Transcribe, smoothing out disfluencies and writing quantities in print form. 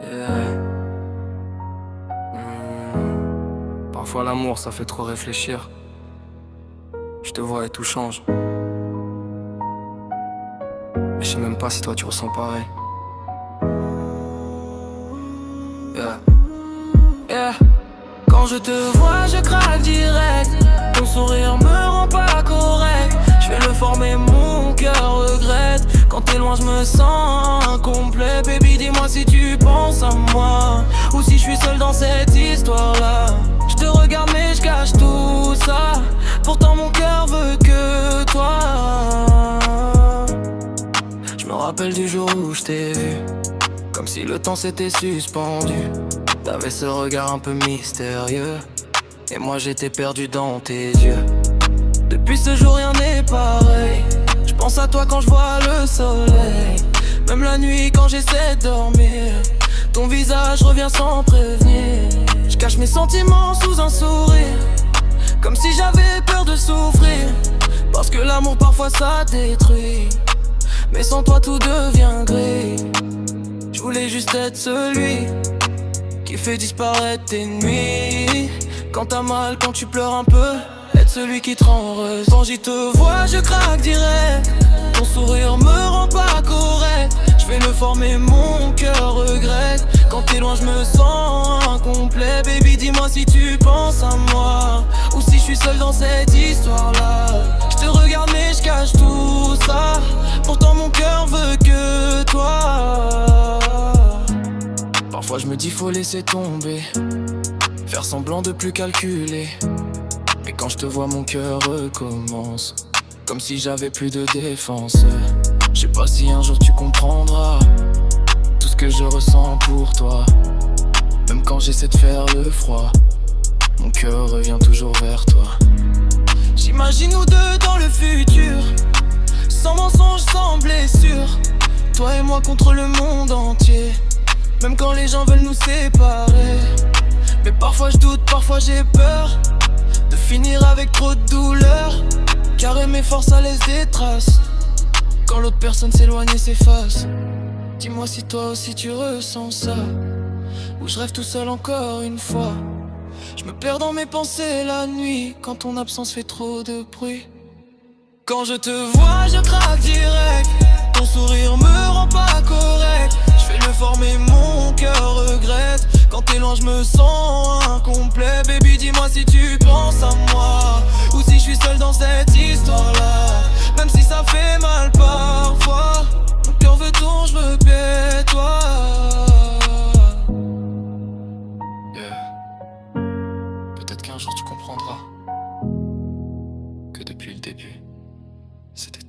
Yeah. Parfois l'amour ça fait trop réfléchir. Je te vois et tout change. Mais je sais même pas si toi tu ressens pareil. Yeah. Yeah. Quand je te vois je craque direct. Ton sourire me rend pas correct. Je vais le former, mon cœur regrette. Quand t'es loin je me sens incomplet. Baby dis-moi si tu penses à moi, ou si je suis seul dans cette histoire là. Je te regarde mais je cache tout ça. Pourtant mon cœur veut que toi. Je me rappelle du jour où je t'ai vu, comme si le temps s'était suspendu. T'avais ce regard un peu mystérieux, et moi j'étais perdu dans tes yeux. Depuis ce jour rien n'est pareil. Je pense à toi quand je vois le soleil. Même la nuit quand j'essaie de dormir, ton visage revient sans prévenir. Je cache mes sentiments sous un sourire, comme si j'avais peur de souffrir. Parce que l'amour parfois ça détruit, mais sans toi tout devient gris. Je voulais juste être celui qui fait disparaître tes nuits. Quand t'as mal, quand tu pleures un peu, être celui qui te rend heureuse. Quand j'y te vois, je craque direct. Ton sourire me rend pas correct. Je vais le former, mon cœur regrette. Quand t'es loin, je me sens incomplet. Baby, dis-moi si tu penses à moi, ou si je suis seul dans cette histoire-là. Je te regarde mais je cache tout ça. Pourtant mon cœur veut que toi. Parfois je me dis faut laisser tomber, faire semblant de plus calculer. Mais quand je te vois mon cœur recommence, comme si j'avais plus de défense. Je sais pas si un jour tu comprendras tout ce que je ressens pour toi. Même quand j'essaie de faire le froid, mon cœur revient toujours vers toi. J'imagine nous deux dans le futur, sans mensonge, sans blessure. Toi et moi contre le monde entier, même quand les gens veulent nous séparer. Mais parfois je doute, parfois j'ai peur de finir avec trop de douleur, car aimer fort ça laisse des traces. Quand l'autre personne s'éloigne et s'efface. Dis-moi si toi aussi tu ressens ça, ou je rêve tout seul encore une fois. Je me perds dans mes pensées la nuit, quand ton absence fait trop de bruit. Quand je te vois je craque direct. Ton sourire me rend pas correct. Je vais le former, mon cœur regrette. Quand t'es loin je me sens incomplet. Baby dis-moi si tu penses à moi, ou si je suis seul dans cette histoire là. Même si ça fait mal parfois, mon cœur veut ton, je veux bien toi. Yeah. Peut-être qu'un jour tu comprendras que depuis le début c'était